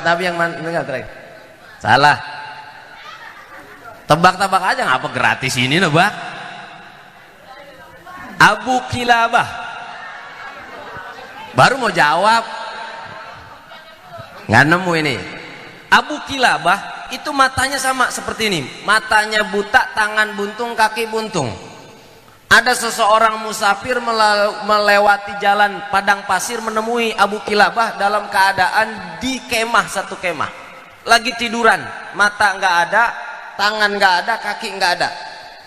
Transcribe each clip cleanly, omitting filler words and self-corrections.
Nabi yang mana? Enggak, terakhir. Salah. Tebak-tebak aja, ngapa gratis ini loh, Bang? Abu Kilabah. Baru mau jawab. Nggak nemu ini. Abu Kilabah itu matanya sama seperti ini. Matanya buta, tangan buntung, kaki buntung. Ada seseorang musafir melewati jalan padang pasir menemui Abu Kilabah dalam keadaan di kemah, satu kemah. Lagi tiduran, mata nggak ada, tangan nggak ada, kaki nggak ada.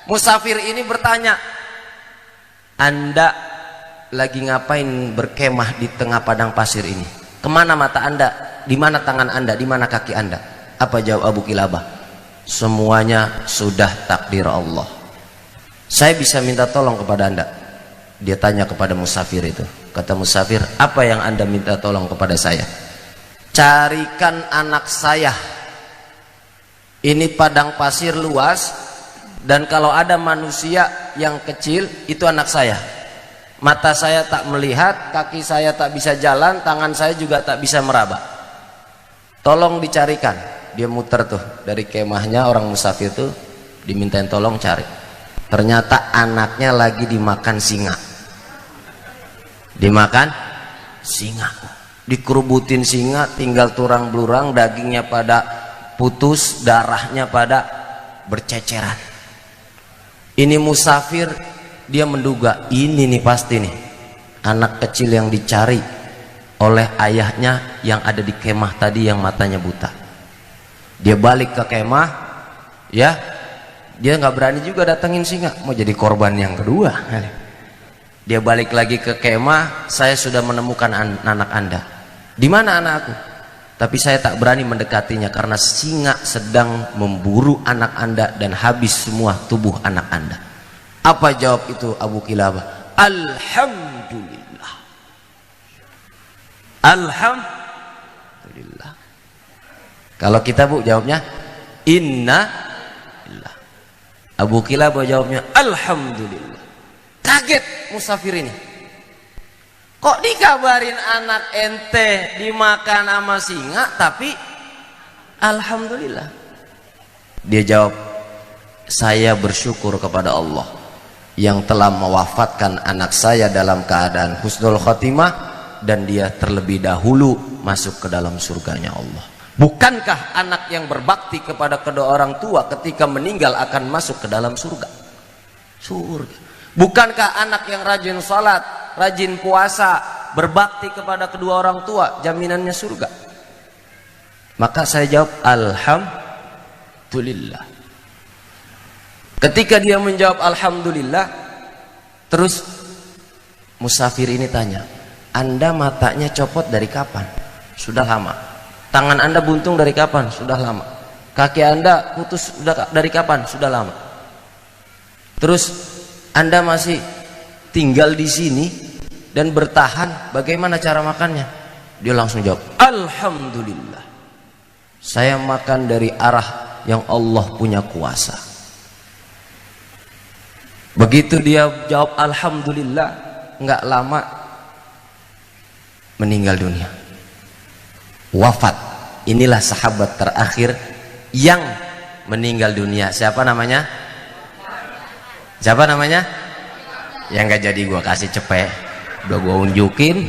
Musafir ini bertanya, Anda lagi ngapain berkemah di tengah padang pasir ini? Kemana mata Anda? Di mana tangan Anda? Di mana kaki Anda? Apa jawab Abu Kilabah? Semuanya sudah takdir Allah. Saya bisa minta tolong kepada Anda. Dia tanya kepada musafir itu. Kata musafir, apa yang Anda minta tolong kepada saya? Carikan anak saya. Ini padang pasir luas, dan kalau ada manusia yang kecil, itu anak saya. Mata saya tak melihat, kaki saya tak bisa jalan, tangan saya juga tak bisa meraba. Tolong dicarikan. Dia muter tuh dari kemahnya, orang musafir tuh dimintain tolong cari. Ternyata anaknya lagi dimakan singa. Dimakan singa. Dikerubutin singa, tinggal tulang belurang, dagingnya pada putus, darahnya pada berceceran. Ini musafir, dia menduga ini nih pasti nih anak kecil yang dicari oleh ayahnya yang ada di kemah tadi yang matanya buta. Dia balik ke kemah, ya, dia nggak berani juga datengin singa, mau jadi korban yang kedua. Dia balik lagi ke kemah, saya sudah menemukan anak Anda. Di mana anak aku? Tapi saya tak berani mendekatinya karena singa sedang memburu anak Anda dan habis semua tubuh anak Anda. Apa jawab itu Abu Kilabah? Alhamdulillah. Alhamdulillah. Kalau kita, Bu, jawabnya inna lillah. Abu Kilabah jawabnya alhamdulillah. Kaget musafir ini. Kok dikabarin anak ente dimakan sama singa tapi alhamdulillah. Dia jawab, saya bersyukur kepada Allah yang telah mewafatkan anak saya dalam keadaan husnul khotimah dan dia terlebih dahulu masuk ke dalam surganya Allah. Bukankah anak yang berbakti kepada kedua orang tua ketika meninggal akan masuk ke dalam surga? Surga. Bukankah anak yang rajin salat, rajin puasa, berbakti kepada kedua orang tua, jaminannya surga? Maka saya jawab alhamdulillah. Ketika dia menjawab alhamdulillah, terus musafir ini tanya, Anda matanya copot dari kapan? Sudah lama. Tangan Anda buntung dari kapan? Sudah lama. Kaki Anda putus dari kapan? Sudah lama. Terus Anda masih tinggal di sini dan bertahan, bagaimana cara makannya? Dia langsung jawab, alhamdulillah. Saya makan dari arah yang Allah punya kuasa. Begitu dia jawab alhamdulillah, nggak lama meninggal dunia. Wafat. Inilah sahabat terakhir yang meninggal dunia. Siapa namanya? Siapa namanya? Yang gak jadi gua kasih cepet, udah gua unjukin.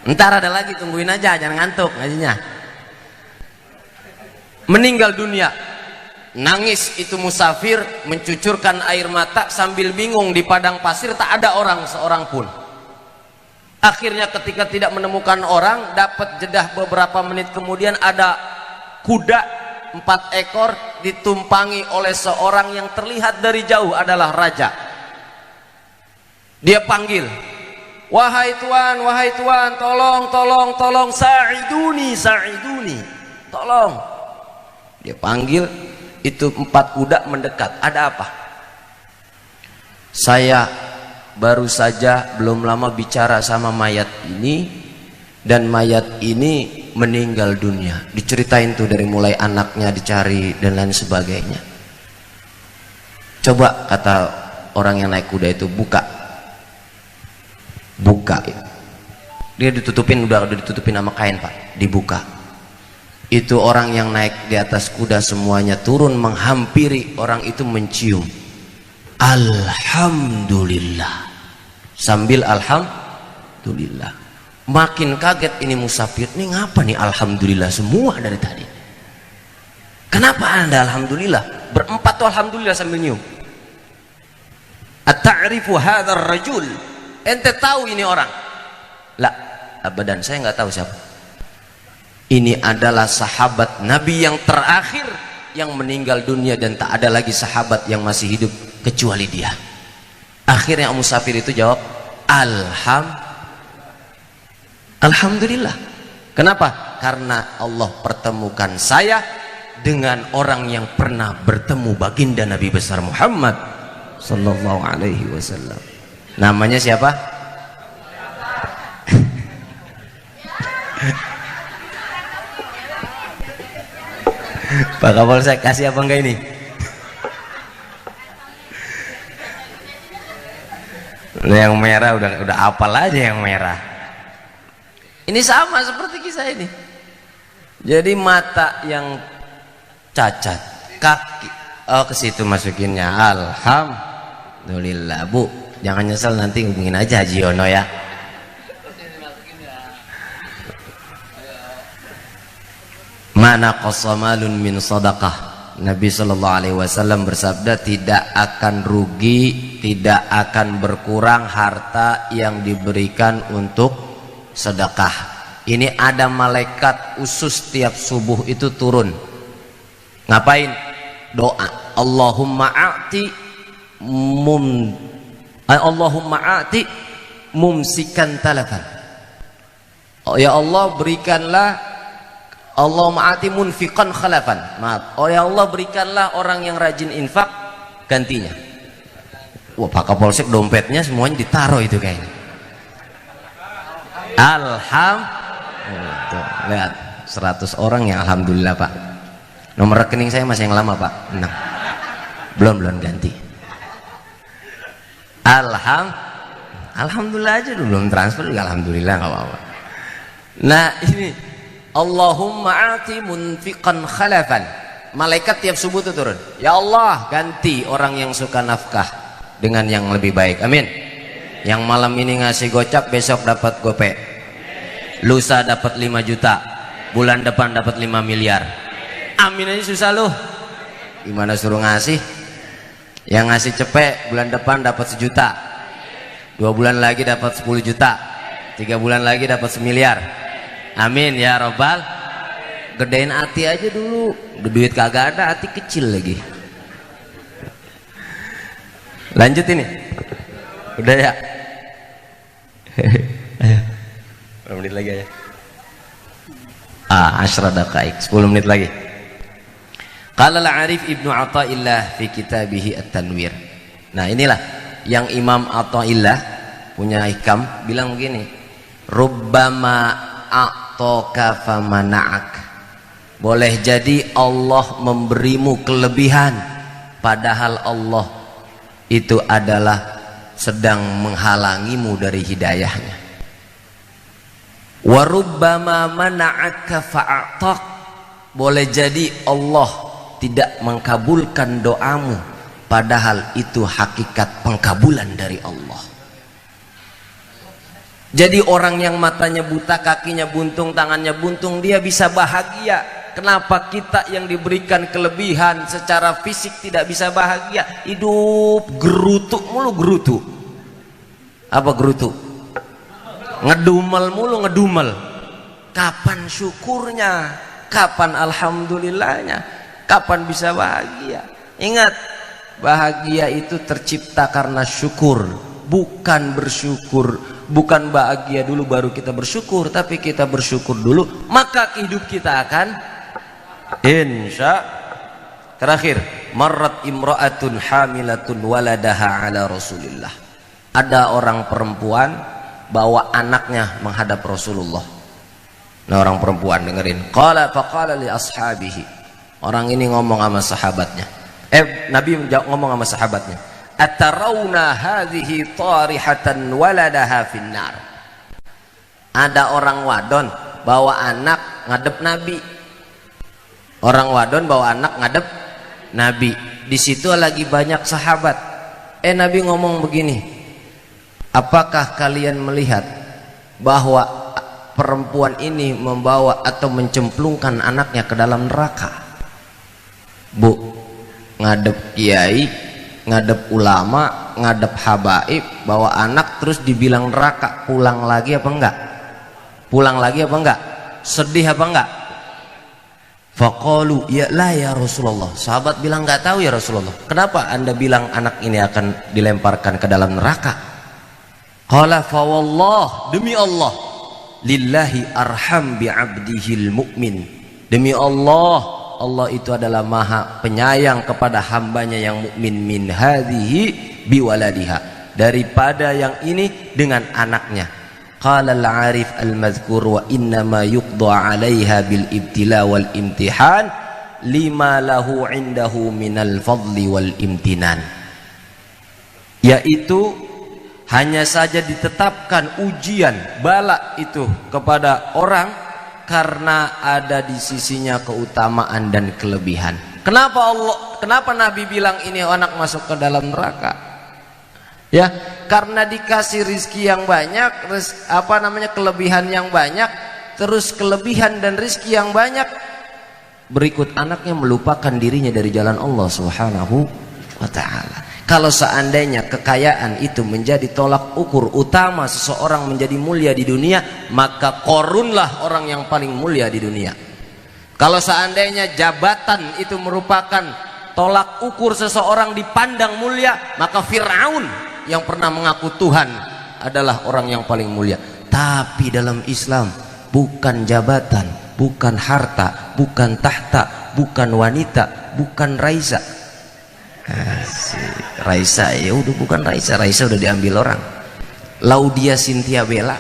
Ntar ada lagi, tungguin aja, jangan ngantuk ngajinya. Meninggal dunia. Nangis itu musafir, mencucurkan air mata sambil bingung di padang pasir, tak ada orang seorang pun. Akhirnya ketika tidak menemukan orang, dapat jedah beberapa menit kemudian ada kuda 4 ekor ditumpangi oleh seorang yang terlihat dari jauh adalah raja. Dia panggil, wahai tuan, tolong, sa'iduni, tolong. Dia panggil, itu 4 kuda mendekat. Ada apa? Saya baru saja belum lama bicara sama mayat ini, dan mayat ini meninggal dunia. Diceritain tuh dari mulai anaknya dicari dan lain sebagainya. Coba, kata orang yang naik kuda itu, buka. Dia ditutupin, udah ditutupin sama kain Pak, dibuka. Itu orang yang naik di atas kuda semuanya turun menghampiri orang itu, mencium. Alhamdulillah. Sambil alhamdulillah. Makin kaget ini musafir, ini ngapa nih alhamdulillah semua dari tadi? Kenapa Anda alhamdulillah? Berempat tuh alhamdulillah sambil nyium. At-ta'rifu hadzal rajul? Ente tahu ini orang? La, abadan, saya nggak tahu siapa. Ini adalah sahabat Nabi yang terakhir yang meninggal dunia, dan tak ada lagi sahabat yang masih hidup kecuali dia. Akhirnya musafir itu jawab, Alhamdulillah. Kenapa? Karena Allah pertemukan saya dengan orang yang pernah bertemu baginda Nabi besar Muhammad sallallahu alaihi wasallam. Namanya siapa? Pak Kapolsek, kasih apa enggak ini? Yang merah udah apal aja yang merah. Ini sama seperti kisah ini. Jadi mata yang cacat, kaki, ke situ masukinnya. Alhamdulillah. Bu, jangan nyesel nanti, hubungin aja Haji Yono ya. Mana qasamalun min sadaqah. Nabi sallallahu alaihi wasallam bersabda, tidak akan rugi, tidak akan berkurang harta yang diberikan untuk sedekah. Ini ada malaikat khusus tiap subuh itu turun. Ngapain? Doa. Allahumma a'ti mumsikan talafan. Oh ya Allah, berikanlah, Allahumma a'ti munfiqan khalafan. Maaf. Oh ya Allah, berikanlah orang yang rajin infak gantinya. Wah, Pak Kapolsek dompetnya semuanya ditaruh itu kayaknya. Alhamdulillah. Lihat, 100 orang ya alhamdulillah Pak. Nomor rekening saya masih yang lama Pak, 6. Belum ganti. Alhamdulillah aja dulu, belum transfer juga alhamdulillah, nggak apa-apa. Nah ini Allahumma ati munfiqan khalafan. Malaikat tiap subuh itu turun. Ya Allah, ganti orang yang suka nafkah dengan yang lebih baik. Amin. Yang malam ini ngasih gocap, besok dapat gope. Lusa dapat 5 juta. Bulan depan dapat 5 miliar. Amin aja susah loh. Gimana suruh ngasih? Yang ngasih cepet, bulan depan dapat 1 juta. 2 bulan lagi dapat 10 juta. 3 bulan lagi dapat 1 miliar. Amin ya robbal. Gedein hati aja dulu. Udah duit kagak ada, hati kecil lagi. Lanjut ini. Udah ya. Ayo. Berapa menit lagi aja? 10 daqaik, 10 menit lagi. Qala al-Arif Ibnu Athaillah fi kitabih At-Tanwir. Nah, inilah yang Imam Athaillah punya hikam bilang begini. Rubbama a'taka famana'ak. Boleh jadi Allah memberimu kelebihan, padahal Allah itu adalah sedang menghalangimu dari hidayahnya. Wa rubbama mana'aka fa'atak. Boleh jadi Allah tidak mengkabulkan doamu, padahal itu hakikat pengkabulan dari Allah. Jadi orang yang matanya buta, kakinya buntung, tangannya buntung, dia bisa bahagia. Kenapa kita yang diberikan kelebihan secara fisik tidak bisa bahagia? Hidup gerutu mulu, gerutu. Apa gerutu? Ngedumel mulu, ngedumel. Kapan syukurnya? Kapan alhamdulillahnya? Kapan bisa bahagia? Ingat, bahagia itu tercipta karena syukur, bukan bersyukur. Bukan bahagia dulu baru kita bersyukur, tapi kita bersyukur dulu, maka hidup kita akan insya. Terakhir, marrat imra'atun hamilatun waladaha ala Rasulillah. Ada orang perempuan bawa anaknya menghadap Rasulullah. Nah, orang perempuan dengerin. Faqala li ashabihi. Orang ini ngomong sama sahabatnya. Nabi ngomong sama sahabatnya. Atarawna hadhihi tarihatan waladaha finnar. Ada orang wadon bawa anak ngadep Nabi. Orang wadon bawa anak ngadep Nabi. Di situ lagi banyak sahabat. Nabi ngomong begini, apakah kalian melihat bahwa perempuan ini membawa atau mencemplungkan anaknya ke dalam neraka? Bu, ngadep kiai, ngadep ulama, ngadep habaib, bawa anak terus dibilang neraka, pulang lagi apa enggak? Pulang lagi apa enggak? Sedih apa enggak? Faqalu ya la ya Rasulullah. Sahabat bilang enggak tahu ya Rasulullah. Kenapa Anda bilang anak ini akan dilemparkan ke dalam neraka? Qala fa wallah, demi Allah, lillahi arham bi 'abdihil mu'min. Demi Allah, Allah itu adalah maha penyayang kepada hambanya yang mukmin, min hadhihi biwaladiha, daripada yang ini dengan anaknya. Qala al-arif al-madhkur wa innama yuqda 'alaiha bil ibtila wal imtihan lima lahu 'indahu minal fadli wal imtinan, yaitu hanya saja ditetapkan ujian bala itu kepada orang karena ada di sisinya keutamaan dan kelebihan. Kenapa Nabi bilang ini anak masuk ke dalam neraka? Ya, karena dikasih rizki yang banyak, kelebihan yang banyak, terus kelebihan dan rizki yang banyak, berikut anaknya melupakan dirinya dari jalan Allah Subhanahu wa ta'ala. Kalau seandainya kekayaan itu menjadi tolak ukur utama seseorang menjadi mulia di dunia, maka Qarunlah orang yang paling mulia di dunia. Kalau seandainya jabatan itu merupakan tolak ukur seseorang dipandang mulia, maka Fir'aun yang pernah mengaku Tuhan adalah orang yang paling mulia. Tapi dalam Islam bukan jabatan, bukan harta, bukan tahta, bukan wanita, bukan Raisa. Raisa ya udah bukan Raisa, Raisa udah diambil orang. Laudia Cynthia Bella.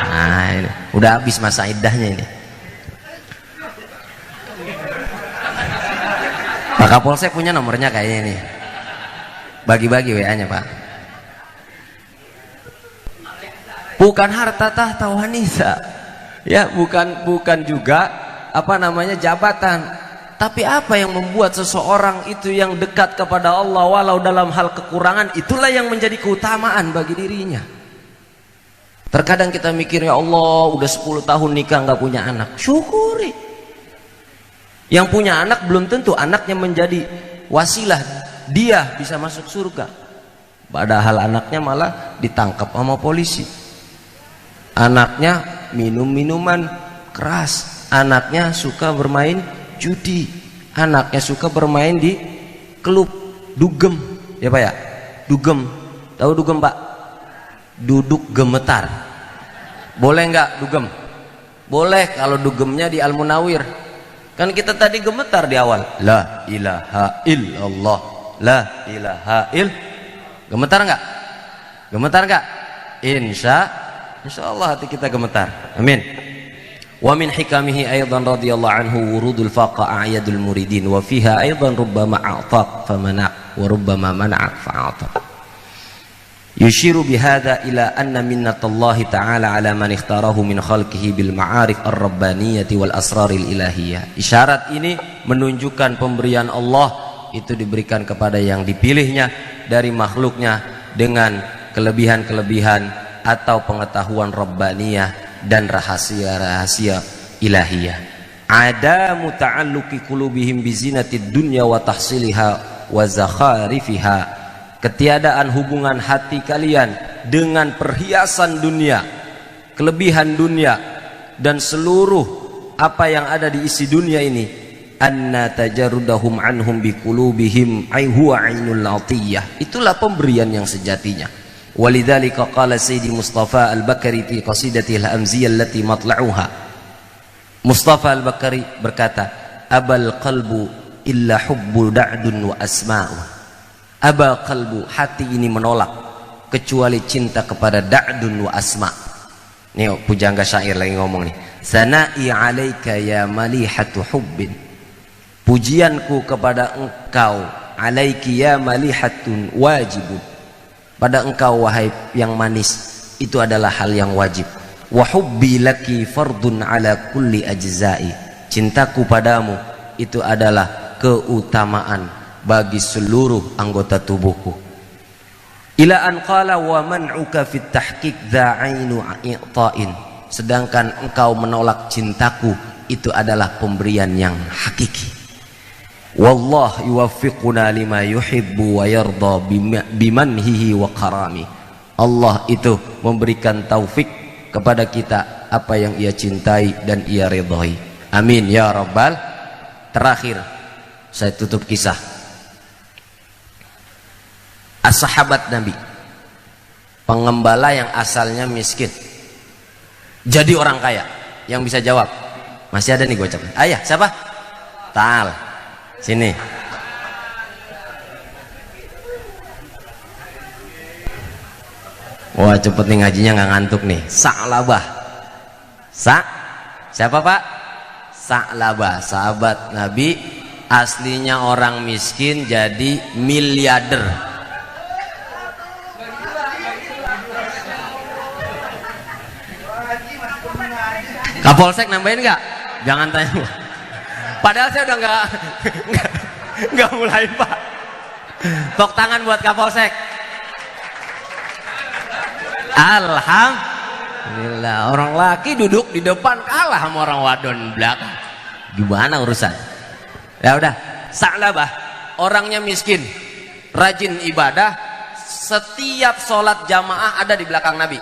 Nah, ini udah habis masa iddahnya ini. Pak Kapolsek punya nomornya kayaknya nih. Bagi-bagi WA-nya Pak. Bukan harta tahta wanita, ya bukan juga jabatan. Tapi apa yang membuat seseorang itu yang dekat kepada Allah walau dalam hal kekurangan, itulah yang menjadi keutamaan bagi dirinya. Terkadang kita mikir, ya Allah udah 10 tahun nikah nggak punya anak, syukuri. Yang punya anak belum tentu anaknya menjadi wasilah dia bisa masuk surga, padahal anaknya malah ditangkap sama polisi. Anaknya minum minuman keras, anaknya suka bermain judi, anaknya suka bermain di klub dugem, ya Pak ya, dugem, tahu dugem Pak? Duduk gemetar. Boleh nggak dugem? Boleh kalau dugemnya di Al Munawir. Kan kita tadi gemetar di awal, la ilaha illallah, la ilaha il. Gemetar nggak? Gemetar nggak? Insya Allah hati kita gemetar. Amin. Wa min hikamihi aidan radhiyallahu anhu wurudul faqa a'yadul muridin wa fiha aidan rubbama a'taq famana' wa rubbama mana'ak fa'ata. Yushiru bihadza ila anna minnatallahi ta'ala ala man ikhtarahu min khalqihi bil ma'arif ar-rabbaniyati wal asraril ilahiyah. Isyarat ini menunjukkan pemberian Allah itu diberikan kepada yang dipilihnya dari makhluknya dengan kelebihan-kelebihan atau pengetahuan rabbaniyah dan rahasia-rahasia ilahiyah. Ada muta'alluqi qulubihim bizinatid dunya wa tahsiliha wa zakharifiha. Ketiadaan hubungan hati kalian dengan perhiasan dunia, kelebihan dunia dan seluruh apa yang ada di isi dunia ini, anna tajarrudahum anhum biqulubihim ay huwa ainul atiyah. Itulah pemberian yang sejatinya. Walidzalika qala Sayyidi Mustafa Al-Bakari fi qasidatihi al-amziyah allati matla'uha. Mustafa Al-Bakari berkata, abal qalbu illa hubbu da'dun wa asma'u. Aba qalbu, hati ini menolak kecuali cinta kepada da'dun wa asma. Nih pujangga syair lagi ngomong nih. Sana'i alaika ya malihatu hubbin. Pujianku kepada engkau, alaiki ya malihatun wajibun. Pada engkau wahai yang manis, itu adalah hal yang wajib. wa hubbi laki fardun ala kulli ajza'i, cintaku padamu itu adalah keutamaan bagi seluruh anggota tubuhku. Ila an qala wa man'uka fit tahqiq dza'ainu i'ta'in, sedangkan engkau menolak cintaku itu adalah pemberian yang hakiki. Wallah yuwaffiquna lima yuhibbu wa yarda bimanhihi wa karami. Allah itu memberikan taufik kepada kita apa yang ia cintai dan ia ridhai. Amin ya rabbal. Terakhir saya tutup kisah as-sahabat Nabi, pengembala yang asalnya miskin jadi orang kaya. Yang bisa jawab masih ada nih, gue ucapin. Ayah siapa? Tal, sini. Wah cepet nih ngajinya, nggak ngantuk nih. Sa'labah. Siapa Pak? Sa'labah, sahabat Nabi, aslinya orang miskin jadi miliarder. Kapolsek nambahin nggak? Jangan tanya. Padahal saya udah nggak mulai Pak. Tok tangan buat Kapolsek. Alhamdulillah, orang laki duduk di depan kalah sama orang wadon belakang. Gimana urusan? Ya udah, Sa'labah orangnya miskin, rajin ibadah, setiap sholat jamaah ada di belakang Nabi.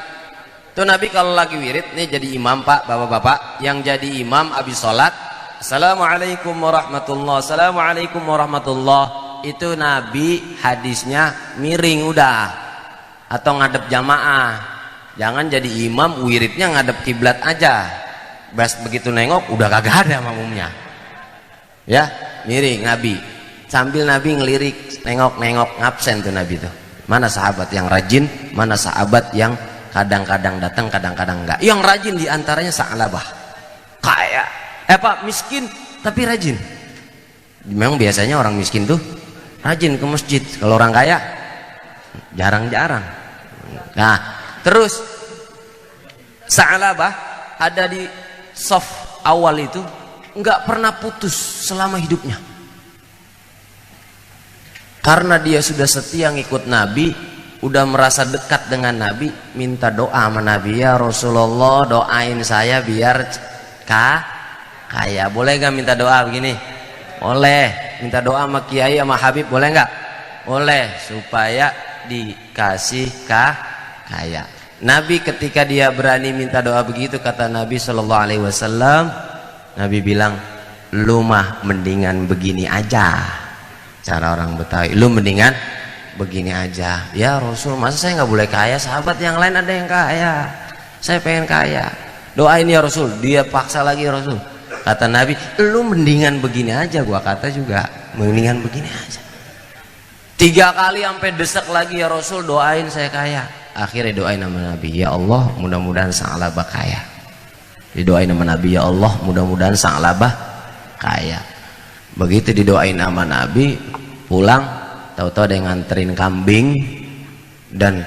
Tuh Nabi kalau lagi wirid nih jadi imam Pak, bapak-bapak yang jadi imam habis sholat, Assalamualaikum warahmatullah, Assalamualaikum warahmatullah, itu Nabi hadisnya miring udah atau ngadep jamaah. Jangan jadi imam wiridnya ngadep kiblat aja, bas begitu nengok udah kagak ada makmumnya ya, miring Nabi sambil Nabi ngelirik nengok-nengok, ngabsen tuh Nabi tuh. Mana sahabat yang rajin, mana sahabat yang kadang-kadang datang kadang-kadang enggak. Yang rajin diantaranya Sa'labah, kaya Pak, miskin tapi rajin. Memang biasanya orang miskin tuh rajin ke masjid, kalau orang kaya jarang-jarang. Nah terus Sa'labah ada di saf awal itu nggak pernah putus selama hidupnya, karena dia sudah setia ngikut Nabi, udah merasa dekat dengan Nabi, minta doa sama Nabi, ya Rasulullah doain saya biar kaya. Boleh gak minta doa begini? Boleh. Minta doa sama kiai sama Habib boleh nggak? Boleh, supaya dikasih kaya. Nabi ketika dia berani minta doa begitu, kata Nabi Shallallahu Alaihi Wasallam, Nabi bilang, lu mah mendingan begini aja. Cara orang Betawi, lu mendingan begini aja. Ya Rasul, masa saya nggak boleh kaya? Sahabat yang lain ada yang kaya, saya pengen kaya. Doain ya Rasul. Dia paksa lagi ya Rasul. Kata Nabi, lu mendingan begini aja. Gua kata juga mendingan begini aja. 3 kali sampai desek lagi, ya Rasul doain saya kaya. Akhirnya doain sama Nabi, ya Allah mudah-mudahan Sa'labah kaya. Didoain sama Nabi, ya Allah mudah-mudahan Sa'labah kaya. Begitu didoain sama Nabi, pulang tahu-tahu ada yang nganterin kambing, dan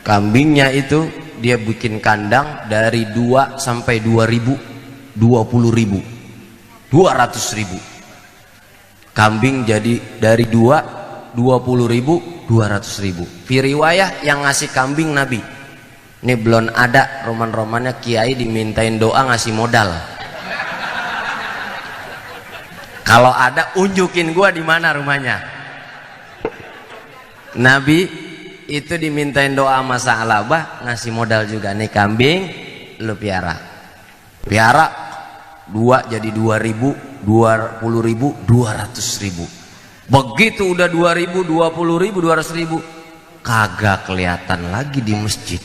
kambingnya itu dia bikin kandang dari 2 sampai 2.000, 20.000, 200.000 kambing. Jadi dari 20.000, 200.000. Fi riwayah yang ngasih kambing Nabi. Ini belum ada roman-romannya kiai dimintain doa ngasih modal. Kalau ada unjukin gua di mana rumahnya. Nabi itu dimintain doa sama Sa'labah, ngasih modal juga. Nih kambing lu piara 2 jadi 2.000, 20.000, 200.000. Begitu udah 2.000, 20.000, 200.000, kagak kelihatan lagi di masjid.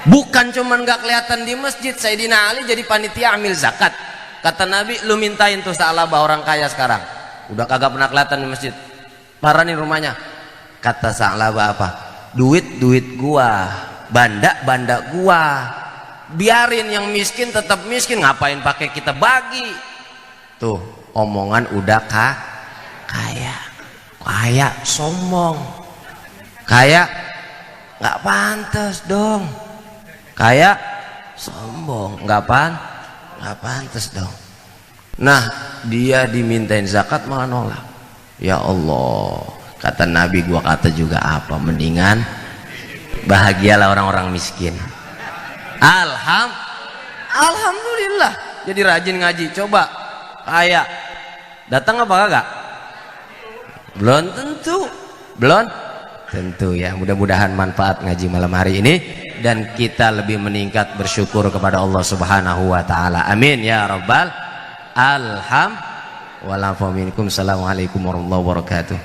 Bukan cuman gak kelihatan di masjid, Sayyidina Ali jadi panitia amil zakat. Kata Nabi, lu mintain tuh Sa'labah orang kaya sekarang, udah kagak pernah kelihatan di masjid. Paranin rumahnya. Kata Sa'labah apa? Duit gua, banda gua. Biarin yang miskin tetap miskin, ngapain pakai kita bagi? Tuh omongan udah kaya sombong, kaya nggak pantas dong, kaya sombong, nggak pantas dong. Nah, dia dimintain zakat malah nolak. Ya Allah, kata Nabi, gua kata juga apa, mendingan bahagialah orang-orang miskin. Alhamdulillah, jadi rajin ngaji. Coba kaya datang apa kagak? Belum tentu ya. Mudah-mudahan manfaat ngaji malam hari ini dan kita lebih meningkat bersyukur kepada Allah Subhanahu wa taala. Amin ya rabbal alhamdulillah. Assalamualaikum warahmatullahi wabarakatuh.